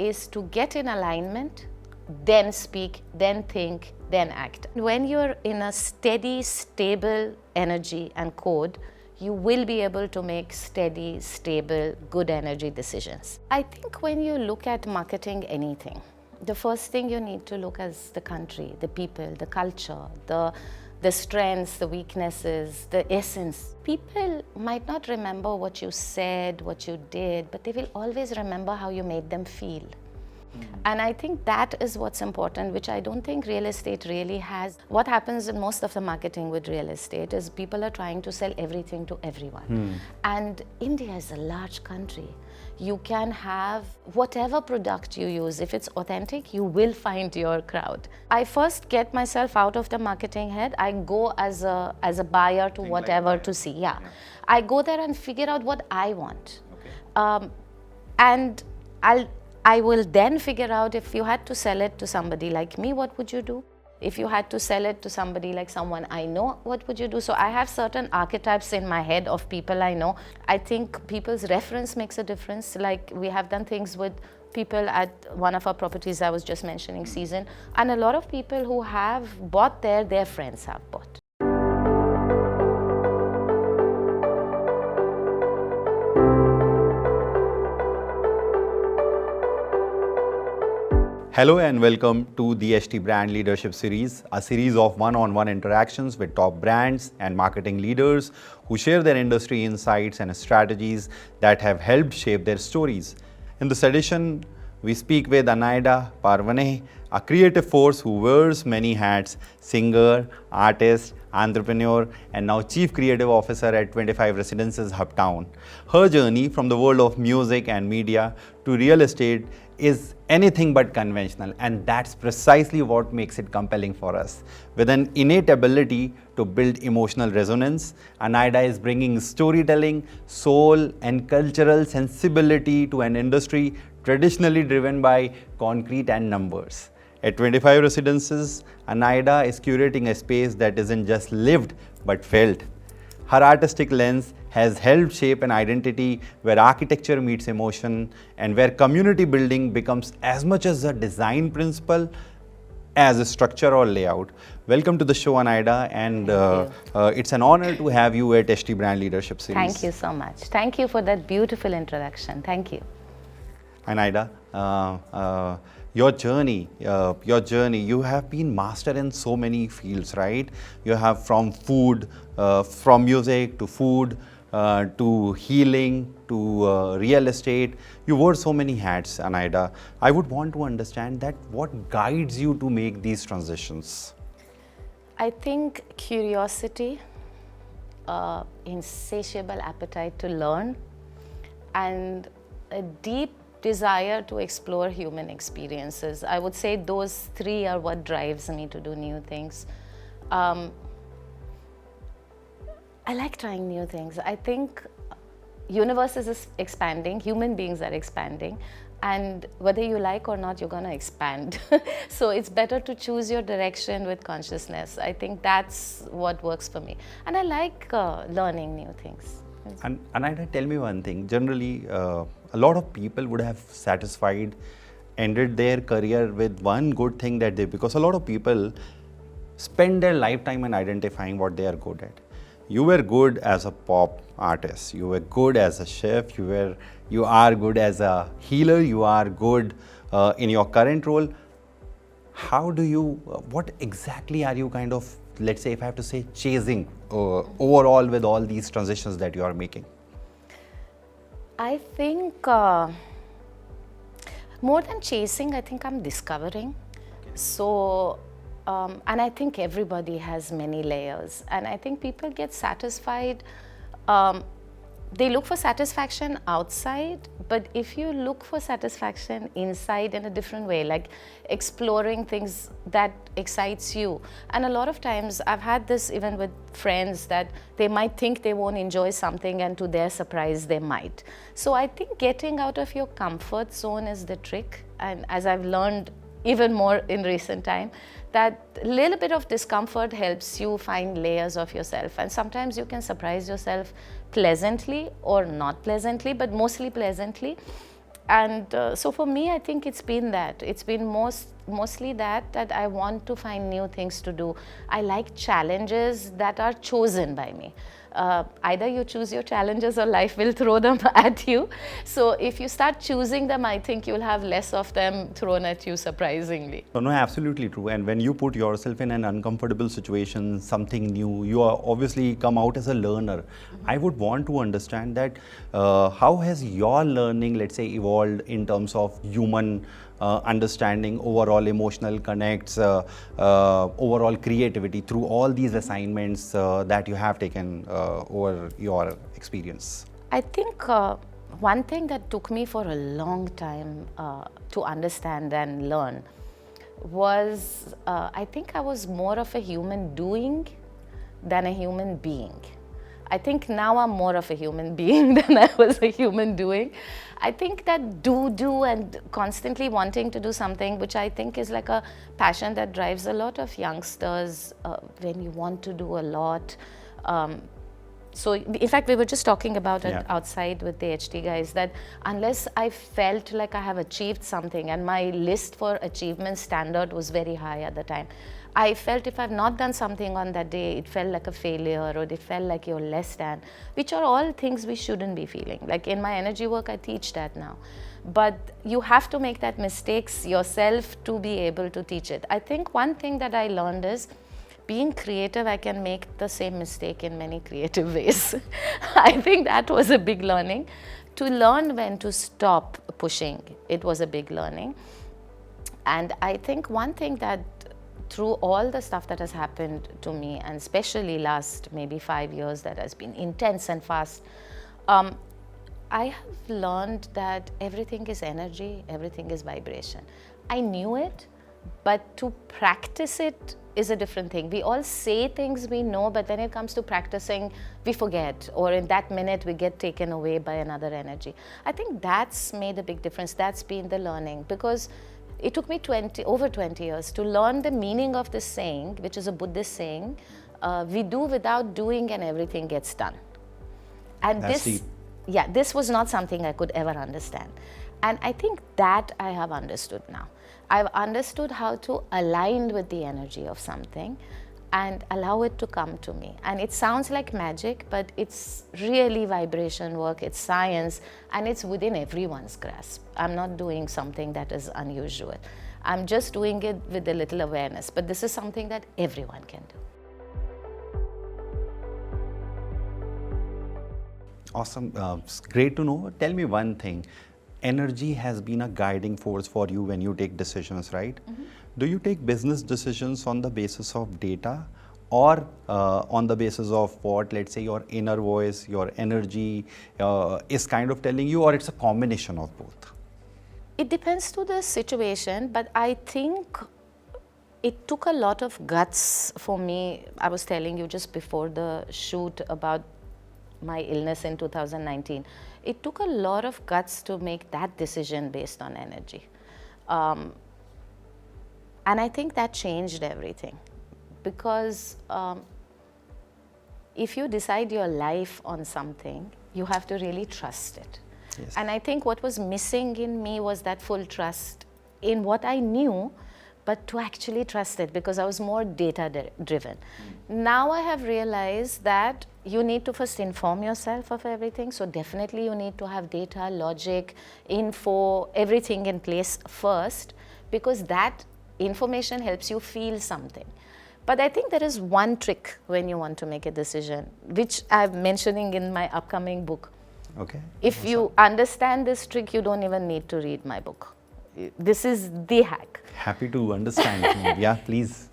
is to get in alignment, then speak, then think, then act. When you're in a steady, stable energy and code, you will be able to make steady, stable, good energy decisions. I think when you look at marketing anything, the first thing you need to look at is the country, the people, the culture, the strengths, the weaknesses, the essence. People might not remember what you said, what you did, but they will always remember how you made them feel. And I think that is what's important, which I don't think real estate really has. What happens in most of the marketing with real estate is people are trying to sell everything to everyone. And India is a large country. You can have whatever product you use. If it's authentic, you will find your crowd. I first get myself out of the marketing head. I go as a buyer to whatever to see. Yeah. I go there and figure out what I want. And I will then figure out, if you had to sell it to somebody like me, what would you do? If you had to sell it to somebody like someone I know, what would you do? So I have certain archetypes in my head of people I know. I think people's reference makes a difference. Like, we have done things with people at one of our properties I was just mentioning, Season, and a lot of people who have bought there, their friends have bought. Hello and welcome to the HT Brand Leadership Series, a series of one-on-one interactions with top brands and marketing leaders who share their industry insights and strategies that have helped shape their stories. In this edition, we speak with Anaida Parvaneh, a creative force who wears many hats: singer, artist, entrepreneur, and now Chief Creative Officer at 25 Residences Hubtown. Her journey from the world of music and media to real estate is anything but conventional, and that's precisely what makes it compelling for us. With an innate ability to build emotional resonance, Anaida is bringing storytelling, soul, and cultural sensibility to an industry traditionally driven by concrete and numbers. At 25 Residences, Anaida is curating a space that isn't just lived but felt. Her artistic lens has helped shape an identity where architecture meets emotion and where community building becomes as much as a design principle as a structure or layout. Welcome to the show, Anaida, and it's an honor to have you at HT Brand Leadership Series. Thank you so much. Thank you for that beautiful introduction. Thank you. Anaida, your journey, you have been master in so many fields, right? You have from food, from music to food, to healing, to real estate. You wore so many hats, Anaida. I would want to understand that what guides you to make these transitions? I think curiosity, insatiable appetite to learn, and a deep desire to explore human experiences. I would say those three are what drives me to do new things. I like trying new things. I think universe is expanding, human beings are expanding, and whether you like or not, you're going to expand. So it's better to choose your direction with consciousness. I think that's what works for me. And I like learning new things. And Anaida, tell me one thing. Generally, a lot of people would have ended their career with one good thing that because a lot of people spend their lifetime in identifying what they are good at. You were good as a pop artist, you were good as a chef, you are good as a healer, you are good in your current role. How do you, what exactly are you kind of, let's say if I have to say, chasing overall with all these transitions that you are making? I think more than chasing, I think I'm discovering. Okay. So, and I think everybody has many layers, and I think people get satisfied. They look for satisfaction outside, but if you look for satisfaction inside in a different way, like exploring things that excites you. And a lot of times I've had this even with friends that they might think they won't enjoy something, and to their surprise they might. So I think getting out of your comfort zone is the trick. And as I've learned even more in recent time, that little bit of discomfort helps you find layers of yourself, and sometimes you can surprise yourself pleasantly or not pleasantly, but mostly pleasantly. And so for me, I think it's been that. It's been mostly that I want to find new things to do. I like challenges that are chosen by me. Either you choose your challenges or life will throw them at you. So if you start choosing them, I think you'll have less of them thrown at you, surprisingly. No, absolutely true. And when you put yourself in an uncomfortable situation, something new, you are obviously come out as a learner. I would want to understand that how has your learning, let's say, evolved in terms of human understanding, overall emotional connects, overall creativity through all these assignments that you have taken over your experience? I think one thing that took me for a long time to understand and learn was I think I was more of a human doing than a human being. I think now I'm more of a human being than I was a human doing. I think that do and constantly wanting to do something, which I think is like a passion that drives a lot of youngsters when you want to do a lot. So in fact, we were just talking about it outside with the HT guys, that unless I felt like I have achieved something, and my list for achievement standard was very high at the time, I felt if I've not done something on that day, it felt like a failure, or it felt like you're less than, which are all things we shouldn't be feeling. Like in my energy work, I teach that now. But you have to make that mistakes yourself to be able to teach it. I think one thing that I learned is, being creative, I can make the same mistake in many creative ways. I think that was a big learning. To learn when to stop pushing, it was a big learning. And I think one thing that through all the stuff that has happened to me, and especially last maybe 5 years that has been intense and fast, I have learned that everything is energy, everything is vibration. I knew it, but to practice it is a different thing. We all say things we know, but when it comes to practicing, we forget, or in that minute we get taken away by another energy. I think that's made a big difference. That's been the learning, because it took me over 20 years to learn the meaning of this saying, which is a Buddhist saying, we do without doing and everything gets done. And this was not something I could ever understand. And I think that I have understood now. I've understood how to align with the energy of something and allow it to come to me. And it sounds like magic, but it's really vibration work, it's science, and it's within everyone's grasp. I'm not doing something that is unusual. I'm just doing it with a little awareness, but this is something that everyone can do. Awesome. It's great to know. Tell me one thing. Energy has been a guiding force for you when you take decisions, right? Mm-hmm. Do you take business decisions on the basis of data, or on the basis of what, let's say, your inner voice, your energy is kind of telling you, or it's a combination of both? It depends to the situation, but I think it took a lot of guts for me. I was telling you just before the shoot about my illness in 2019. It took a lot of guts to make that decision based on energy. And I think that changed everything, because if you decide your life on something, you have to really trust it. Yes. And I think what was missing in me was that full trust in what I knew, but to actually trust it, because I was more data driven. Now I have realized that you need to first inform yourself of everything. So definitely you need to have data, logic, info, everything in place first, because that information helps you feel something. But I think there is one trick when you want to make a decision, which I'm mentioning in my upcoming book. Okay. If you understand this trick, you don't even need to read my book. This is the hack. Happy to understand. Yeah, please.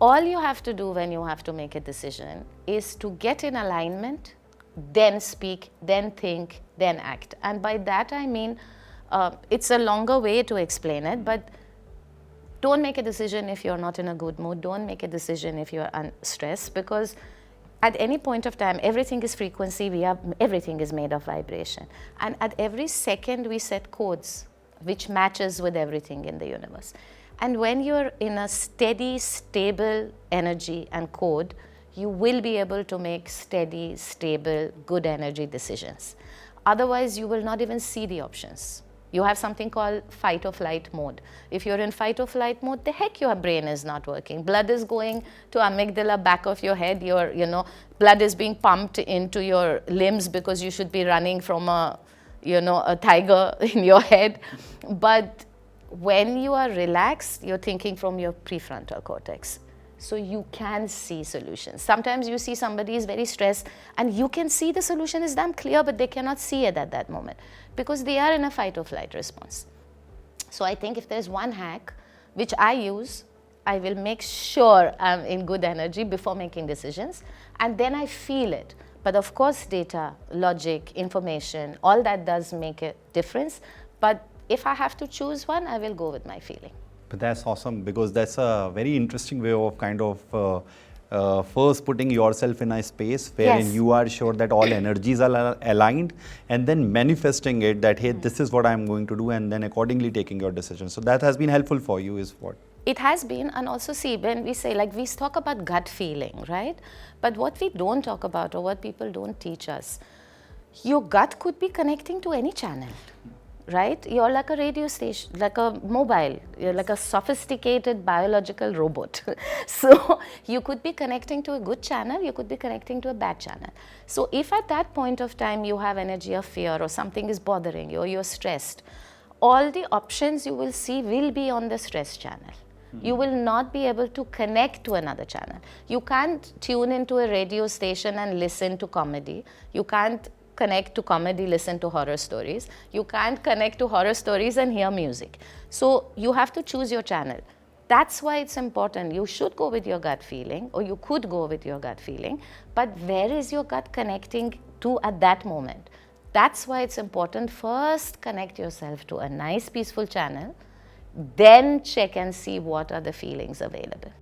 All you have to do when you have to make a decision is to get in alignment, then speak, then think, then act. And by that I mean, it's a longer way to explain it, but don't make a decision if you're not in a good mood. Don't make a decision if you're stressed, because at any point of time, everything is frequency. Everything is made of vibration. And at every second we set codes which matches with everything in the universe. And when you're in a steady, stable energy and code, you will be able to make steady, stable, good energy decisions. Otherwise, you will not even see the options. You have something called fight or flight mode. If you're in fight or flight mode, the heck your brain is not working. Blood is going to amygdala, back of your head. Blood is being pumped into your limbs because you should be running from a tiger in your head. But when you are relaxed, you're thinking from your prefrontal cortex. So you can see solutions. Sometimes you see somebody is very stressed and you can see the solution is damn clear, but they cannot see it at that moment because they are in a fight or flight response. So I think if there's one hack which I use, I will make sure I'm in good energy before making decisions, and then I feel it. But of course, data, logic, information, all that does make a difference. But if I have to choose one, I will go with my feeling. But that's awesome, because that's a very interesting way of kind of first putting yourself in a space wherein Yes. you are sure that all energies are aligned, and then manifesting it that, hey, this is what I'm going to do, and then accordingly taking your decision. So that has been helpful for you, is what? It has been, and also see, when we say, like, we talk about gut feeling, right? But what we don't talk about, or what people don't teach us, your gut could be connecting to any channel. Right? You're like a radio station, like a mobile, you're like a sophisticated biological robot. So you could be connecting to a good channel, you could be connecting to a bad channel. So if at that point of time you have energy of fear, or something is bothering you, or you're stressed, all the options you will see will be on the stress channel. You will not be able to connect to another channel. You can't tune into a radio station and listen to comedy. You can't connect to comedy, listen to horror stories. You can't connect to horror stories and hear music. So you have to choose your channel. That's why it's important. You should go with your gut feeling, or you could go with your gut feeling, but where is your gut connecting to at that moment? That's why it's important. First, connect yourself to a nice, peaceful channel, then check and see what are the feelings available.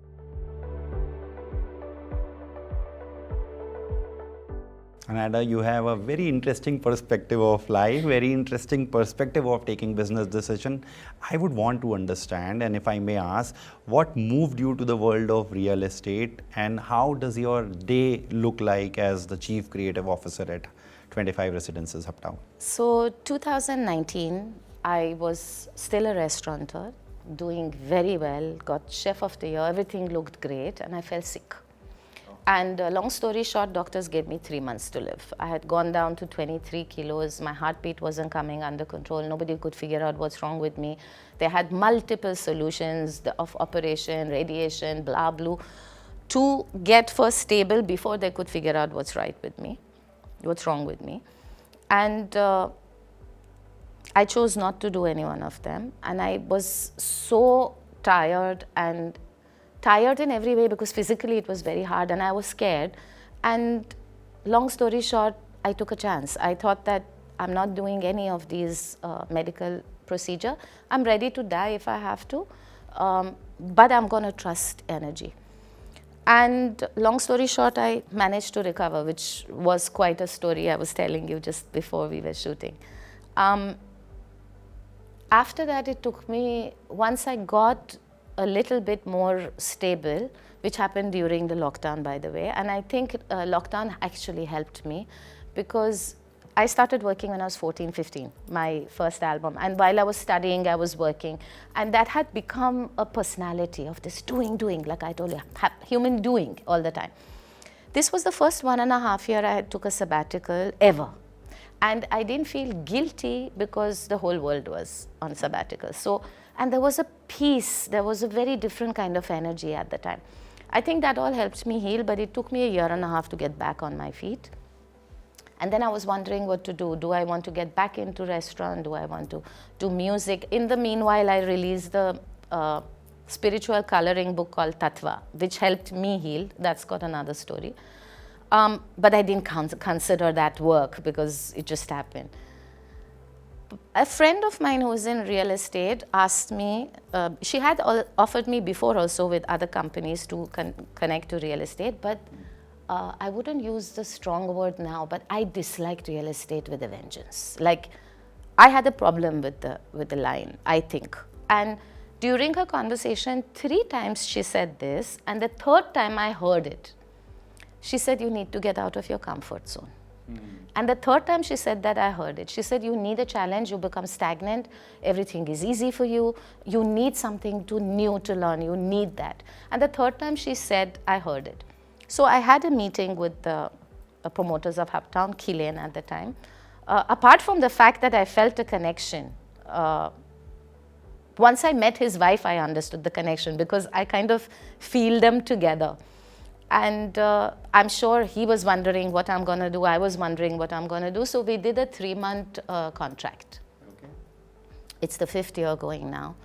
Anaida, you have a very interesting perspective of life, very interesting perspective of taking business decision. I would want to understand, and if I may ask, what moved you to the world of real estate, and how does your day look like as the Chief Creative Officer at 25 Residences Uptown? So 2019, I was still a restaurateur, doing very well, got Chef of the Year, everything looked great, and I fell sick. And long story short, doctors gave me 3 months to live. I had gone down to 23 kilos. My heartbeat wasn't coming under control. Nobody could figure out what's wrong with me. They had multiple solutions of operation, radiation, blah, blah, to get first stable before they could figure out what's right with me, what's wrong with me. And I chose not to do any one of them. And I was so tired, and tired in every way, because physically it was very hard and I was scared. And long story short, I took a chance. I thought that I'm not doing any of these medical procedure. I'm ready to die if I have to, but I'm going to trust energy. And long story short, I managed to recover, which was quite a story I was telling you just before we were shooting. After that, it took me, once I got a little bit more stable, which happened during the lockdown, by the way. And I think lockdown actually helped me, because I started working when I was 14, 15, my first album. And while I was studying, I was working. And that had become a personality of this doing, like I told you, human doing all the time. This was the first 1.5 years I took a sabbatical ever. And I didn't feel guilty because the whole world was on sabbatical. So, and there was a peace, there was a very different kind of energy at the time. I think that all helped me heal, but it took me 1.5 years to get back on my feet. And then I was wondering what to do. Do I want to get back into restaurant? Do I want to do music? In the meanwhile, I released the spiritual coloring book called Tattva, which helped me heal. That's got another story. But I didn't consider that work because it just happened. A friend of mine who was in real estate asked me, she had offered me before also with other companies to connect to real estate, but I wouldn't use the strong word now, but I disliked real estate with a vengeance. Like, I had a problem with the line, I think. And during her conversation, 3 times she said this, and the 3rd time I heard it. She said, you need to get out of your comfort zone. And the third time she said that, I heard it. She said, you need a challenge, you become stagnant, everything is easy for you, you need something new to learn, you need that. And the third time she said, I heard it. So I had a meeting with the promoters of Uptown, Killian at the time. Apart from the fact that I felt a connection, once I met his wife, I understood the connection because I kind of feel them together. And I'm sure he was wondering what I'm going to do. I was wondering what I'm going to do. So we did a 3-month contract. Okay. It's the 5th year going now.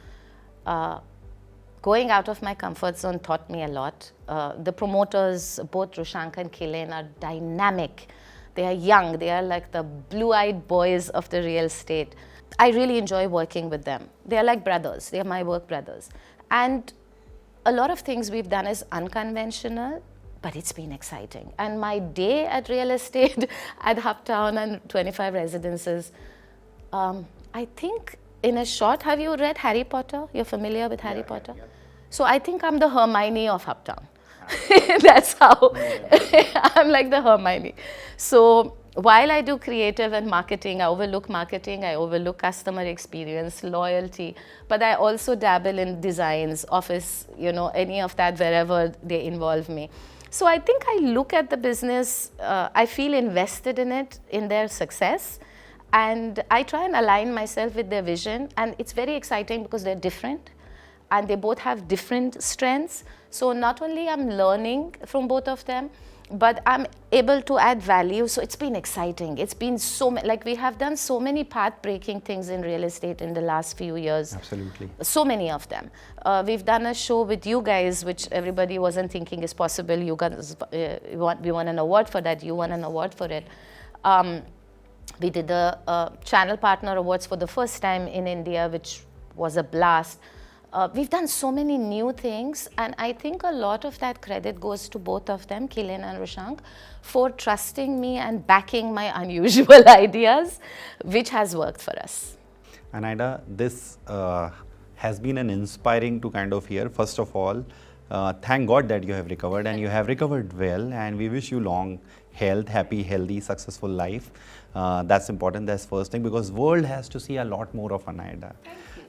Going out of my comfort zone taught me a lot. The promoters, both Rushank and Killian, are dynamic. They are young. They are like the blue-eyed boys of the real estate. I really enjoy working with them. They are like brothers. They are my work brothers. And a lot of things we've done is unconventional, but it's been exciting. And my day at real estate at Uptown and 25 residences, I think in a short, have you read Harry Potter? You're familiar with Harry Potter? Yeah. So I think I'm the Hermione of Uptown. That's how I'm like the Hermione. So while I do creative and marketing, I overlook customer experience, loyalty, but I also dabble in designs, office, any of that, wherever they involve me. So I think I look at the business, I feel invested in it, in their success, and I try and align myself with their vision. And it's very exciting because they're different and they both have different strengths. So not only I'm learning from both of them, but I'm able to add value. So it's been exciting. It's been we have done so many path-breaking things in real estate in the last few years. Absolutely. So many of them. We've done a show with you guys, which everybody wasn't thinking is possible. You guys, we won an award for that. You won an award for it. We did the Channel Partner Awards for the first time in India, which was a blast. We've done so many new things, and I think a lot of that credit goes to both of them, Killian and Rushank, for trusting me and backing my unusual ideas, which has worked for us. Anaida, this has been an inspiring to kind of hear. First of all, thank God that you have recovered, and you have recovered well, and we wish you long health, happy, healthy, successful life. That's important. That's first thing, because world has to see a lot more of Anaida.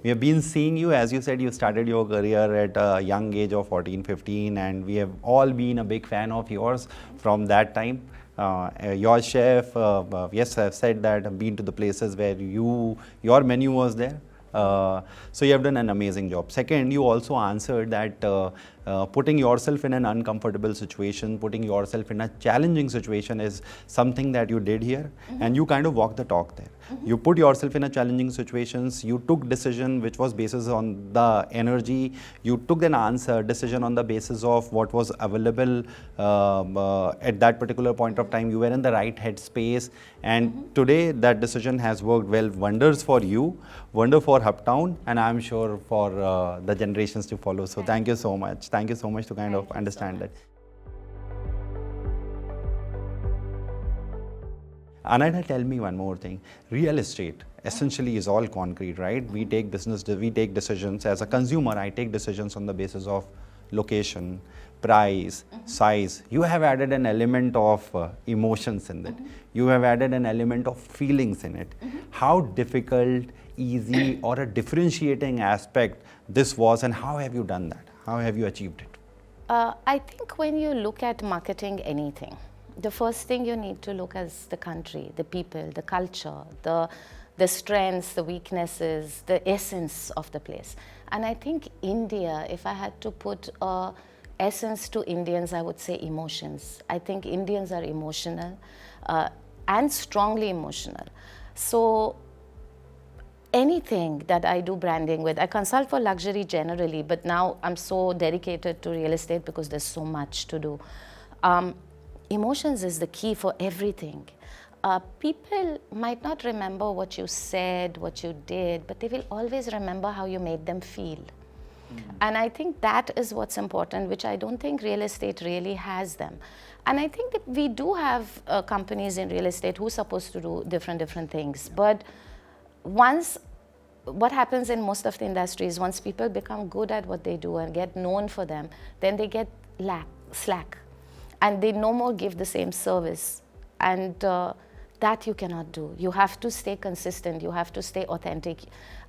We have been seeing you, as you said, you started your career at a young age of 14, 15, and we have all been a big fan of yours from that time. Your chef, yes, I've said that, I've been to the places where your menu was there. So you have done an amazing job. Second, you also answered that putting yourself in an uncomfortable situation, putting yourself in a challenging situation is something that you did here, and you kind of walked the talk there. You put yourself in a challenging situations, you took decision which was basis on the energy, you took an decision on the basis of what was available at that particular point of time. You were in the right headspace, and today that decision has worked well, wonders for you, wonder for Uptown, and I'm sure for the generations to follow. So thank you so much. Thank you so much to kind of understand that. Anaida, tell me one more thing. Real estate essentially is all concrete, right? We take decisions. As a consumer, I take decisions on the basis of location, price, size. You have added an element of emotions in it. You have added an element of feelings in it. How difficult, easy, or a differentiating aspect this was, and how have you done that? How have you achieved it? I think when you look at marketing anything, the first thing you need to look at is the country, the people, the culture, the strengths, the weaknesses, the essence of the place. And I think India, if I had to put essence to Indians, I would say emotions. I think Indians are emotional and strongly emotional. So anything that I do branding with, I consult for luxury generally, but now I'm so dedicated to real estate because there's so much to do. Emotions is the key for everything. People might not remember what you said, what you did, but they will always remember how you made them feel. And I think that is what's important, which I don't think real estate really has them. And I think that we do have companies in real estate who are supposed to do different things. But what happens in most of the industries, once people become good at what they do and get known for them, then they get slack. And they no more give the same service. And That you cannot do. You have to stay consistent, you have to stay authentic.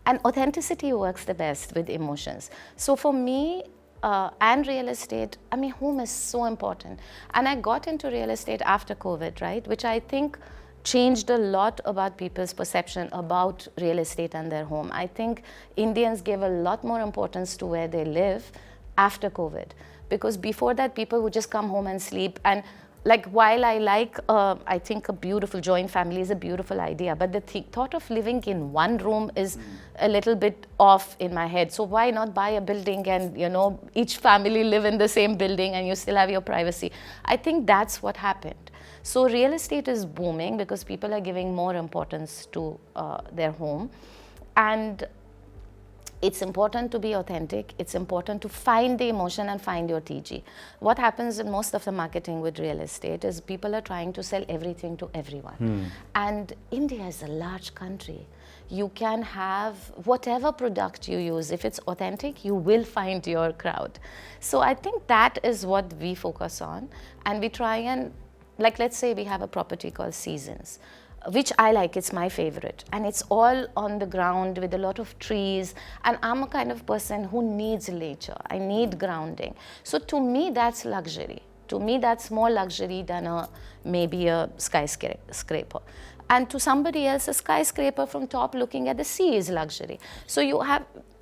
And authenticity works the best with emotions. So for me, and real estate, I mean, home is so important. And I got into real estate after COVID, right? Which I think changed a lot about people's perception about real estate and their home. I think Indians gave a lot more importance to where they live after COVID. Because before that, people would just come home and sleep. And like, while I like, I think a beautiful joint family is a beautiful idea, but the thought of living in one room is a little bit off in my head. So why not buy a building and, you know, each family live in the same building and you still have your privacy? I think that's what happened. So real estate is booming because people are giving more importance to their home. And it's important to be authentic. It's important to find the emotion and find your TG. What happens in most of the marketing with real estate is people are trying to sell everything to everyone. And India is a large country. You can have whatever product you use. If it's authentic, you will find your crowd. So I think that is what we focus on. And we try and, like, let's say we have a property called Seasons, which I like, it's my favorite. And it's all on the ground with a lot of trees. And I'm a kind of person who needs nature. I need grounding. So to me, that's luxury. To me, that's more luxury than maybe a skyscraper. And to somebody else, a skyscraper from top looking at the sea is luxury. So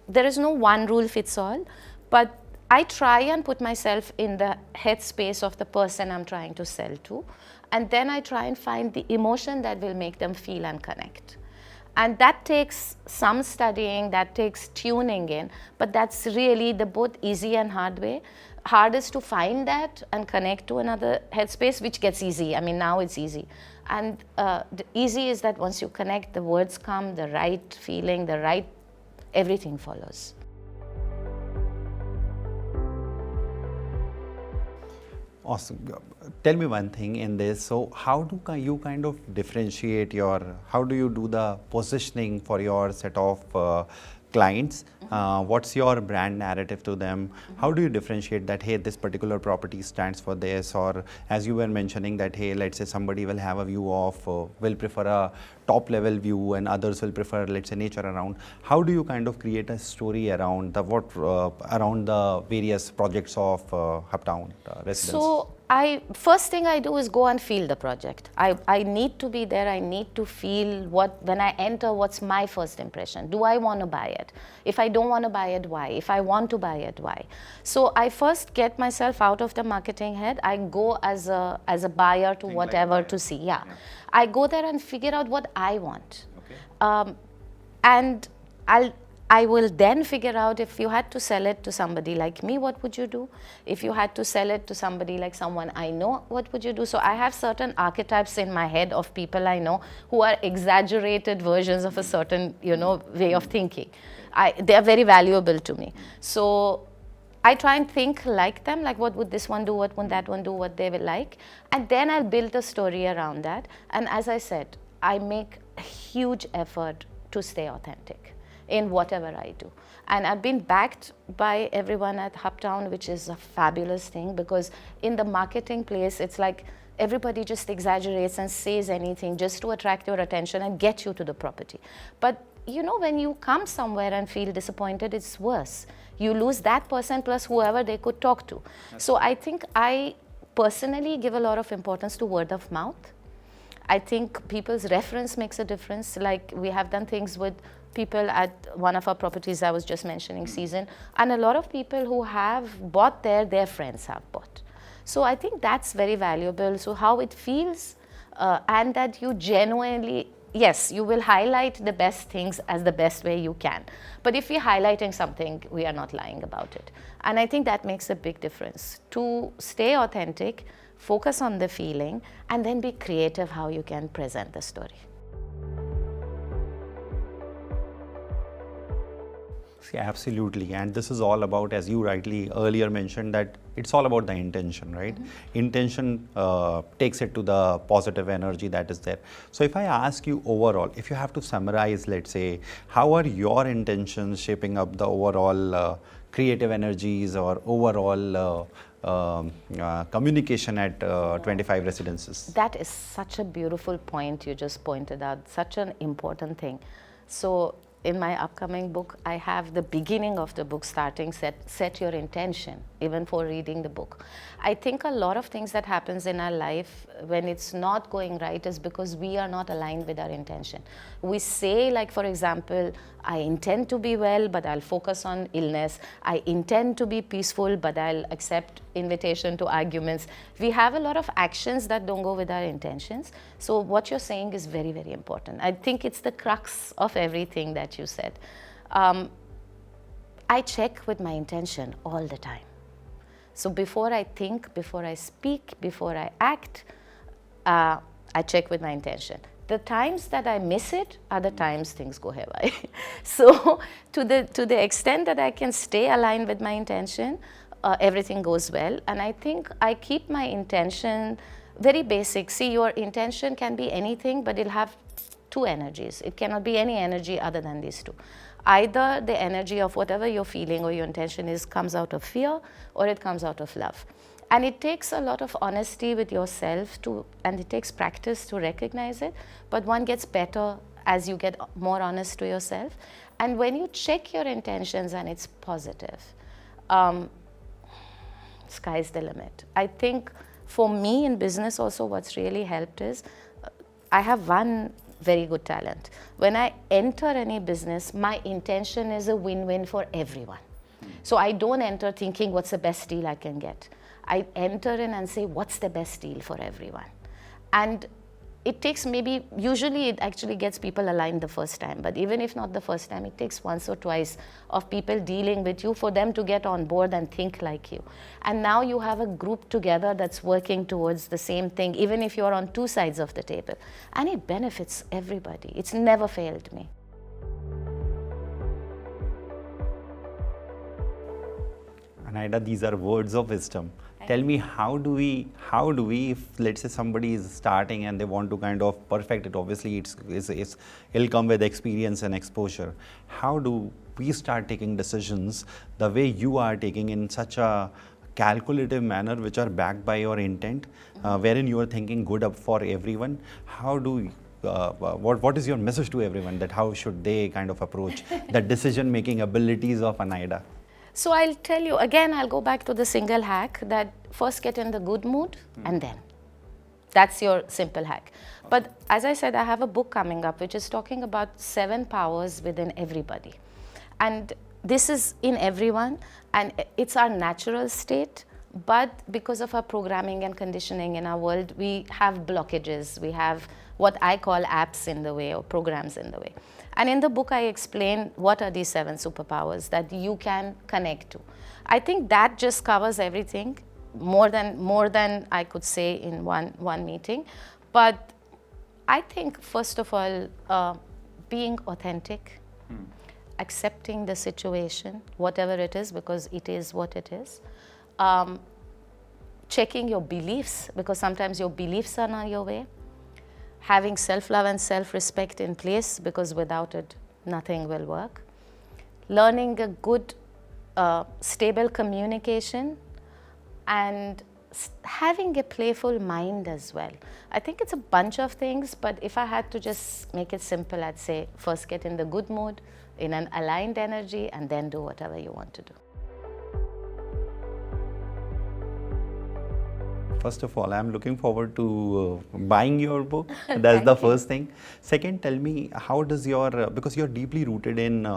there is no one rule fits all, but I try and put myself in the headspace of the person I'm trying to sell to. And then I try and find the emotion that will make them feel and connect. And that takes some studying, that takes tuning in, but that's really the both easy and hard way. Hard is to find that and connect to another headspace, which gets easy. I mean, now it's easy. And the easy is that once you connect, the words come, the right feeling, everything follows. Awesome. Tell me one thing in this. So how do you kind of differentiate how do you do the positioning for your set of clients? What's your brand narrative to them? How do you differentiate that, hey, this particular property stands for this? Or as you were mentioning that, hey, let's say somebody will have a view of, will prefer a top level view and others will prefer, let's say, nature around. How do you kind of create a story around the various projects of Uptown Residence? So first thing I do is go and feel the project. I need to be there. I need to feel when I enter, what's my first impression? Do I want to buy it? If I don't want to buy it, why? If I want to buy it, why? So I first get myself out of the marketing head. I go as a buyer to whatever to see. Yeah. I go there and figure out what I want. Okay. And I will then figure out, if you had to sell it to somebody like me, what would you do? If you had to sell it to somebody like someone I know, what would you do? So I have certain archetypes in my head of people I know who are exaggerated versions of a certain, way of thinking. They are very valuable to me. So I try and think like them, like what would this one do, what would that one do, what they will like. And then I'll build a story around that. And as I said, I make a huge effort to stay authentic in whatever I do. And I've been backed by everyone at Uptown, which is a fabulous thing, because in the marketing place, it's like everybody just exaggerates and says anything just to attract your attention and get you to the property. But when you come somewhere and feel disappointed, it's worse. You lose that person plus whoever they could talk to. So I think I personally give a lot of importance to word of mouth. I think people's reference makes a difference. Like, we have done things with people at one of our properties I was just mentioning, Season, and a lot of people who have bought there, their friends have bought. So I think that's very valuable. So how it feels, and that you genuinely, yes, you will highlight the best things as the best way you can. But if we're highlighting something, we are not lying about it. And I think that makes a big difference. To stay authentic, focus on the feeling, and then be creative how you can present the story. See, absolutely. And this is all about, as you rightly earlier mentioned, that it's all about the intention, right? Intention takes it to the positive energy that is there. So if I ask you overall, if you have to summarize, let's say, how are your intentions shaping up the overall creative energies or overall communication at 25 residences? That is such a beautiful point you just pointed out, such an important thing. So in my upcoming book, I have the beginning of the book starting, set your intention, even for reading the book. I think a lot of things that happens in our life when it's not going right is because we are not aligned with our intention. We say, like, for example, I intend to be well, but I'll focus on illness. I intend to be peaceful, but I'll accept invitation to arguments. We have a lot of actions that don't go with our intentions. So what you're saying is very, very important. I think it's the crux of everything that you said. I check with my intention all the time. So before I think, before I speak, before I act, I check with my intention. The times that I miss it are the times things go haywire. So to the extent that I can stay aligned with my intention, everything goes well. And I think I keep my intention very basic. See, your intention can be anything, but it'll have two energies. It cannot be any energy other than these two. Either the energy of whatever you're feeling or your intention is comes out of fear, or it comes out of love. And it takes a lot of honesty with yourself and it takes practice to recognize it, but one gets better as you get more honest to yourself. And when you check your intentions and it's positive, sky's the limit. I think for me in business also what's really helped is I have one very good talent. When I enter any business, my intention is a win-win for everyone. So I don't enter thinking what's the best deal I can get. I enter in and say, what's the best deal for everyone? And it takes usually it actually gets people aligned the first time, but even if not the first time, it takes once or twice of people dealing with you for them to get on board and think like you. And now you have a group together that's working towards the same thing, even if you're on two sides of the table. And it benefits everybody. It's never failed me. Anaida, these are words of wisdom. Tell me, how do we, if let's say somebody is starting and they want to kind of perfect it, obviously it'll come with experience and exposure. How do we start taking decisions the way you are taking in such a calculative manner, which are backed by your intent, wherein you are thinking good up for everyone? How do what is your message to everyone, that how should they kind of approach the decision-making abilities of Anaida? So I'll tell you, again, I'll go back to the single hack that first get in the good mood and then. That's your simple hack. But as I said, I have a book coming up which is talking about 7 powers within everybody. And this is in everyone, and it's our natural state. But because of our programming and conditioning in our world, we have blockages. We have what I call apps in the way, or programs in the way. And in the book, I explain what are these 7 superpowers that you can connect to. I think that just covers everything, more than I could say in one meeting. But I think, first of all, being authentic, accepting the situation, whatever it is, because it is what it is. Checking your beliefs, because sometimes your beliefs are not your way. Having self-love and self-respect in place, because without it, nothing will work. Learning a good, stable communication, and having a playful mind as well. I think it's a bunch of things, but if I had to just make it simple, I'd say first get in the good mood, in an aligned energy, and then do whatever you want to do. First of all, I'm looking forward to buying your book. That's the first thing. Second, tell me, how does your, because you're deeply rooted in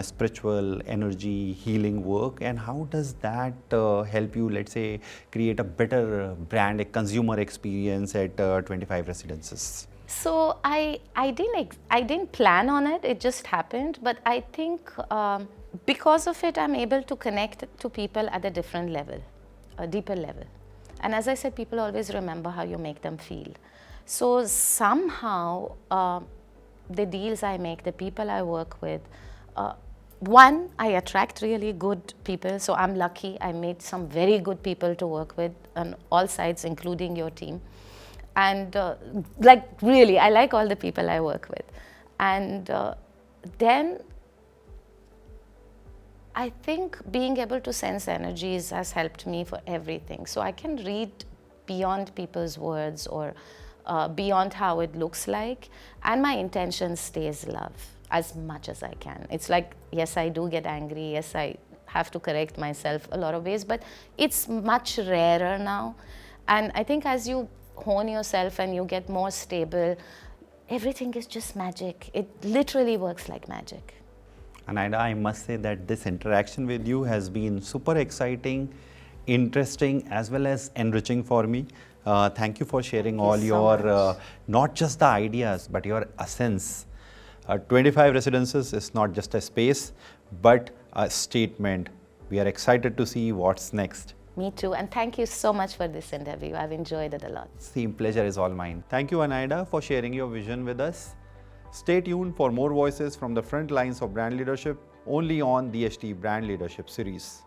spiritual energy, healing work, and how does that help you, let's say, create a better brand, a consumer experience at 25 residences? So I didn't plan on it, it just happened, but I think because of it, I'm able to connect to people at a different level, a deeper level. And as I said, people always remember how you make them feel. So somehow, the deals I make, the people I work with, one, I attract really good people, so I'm lucky. I made some very good people to work with on all sides, including your team. And like really, I like all the people I work with. And then I think being able to sense energies has helped me for everything. So I can read beyond people's words or beyond how it looks like, and my intention stays love as much as I can. It's like, yes, I do get angry, yes, I have to correct myself a lot of ways, but it's much rarer now. And I think as you hone yourself and you get more stable, everything is just magic. It literally works like magic. Anaida, I must say that this interaction with you has been super exciting, interesting, as well as enriching for me. Thank you for sharing all your, not just the ideas, but your essence. 25 residences is not just a space, but a statement. We are excited to see what's next. Me too, and thank you so much for this interview. I've enjoyed it a lot. Same pleasure is all mine. Thank you, Anaida, for sharing your vision with us. Stay tuned for more voices from the front lines of brand leadership only on the DHT Brand Leadership Series.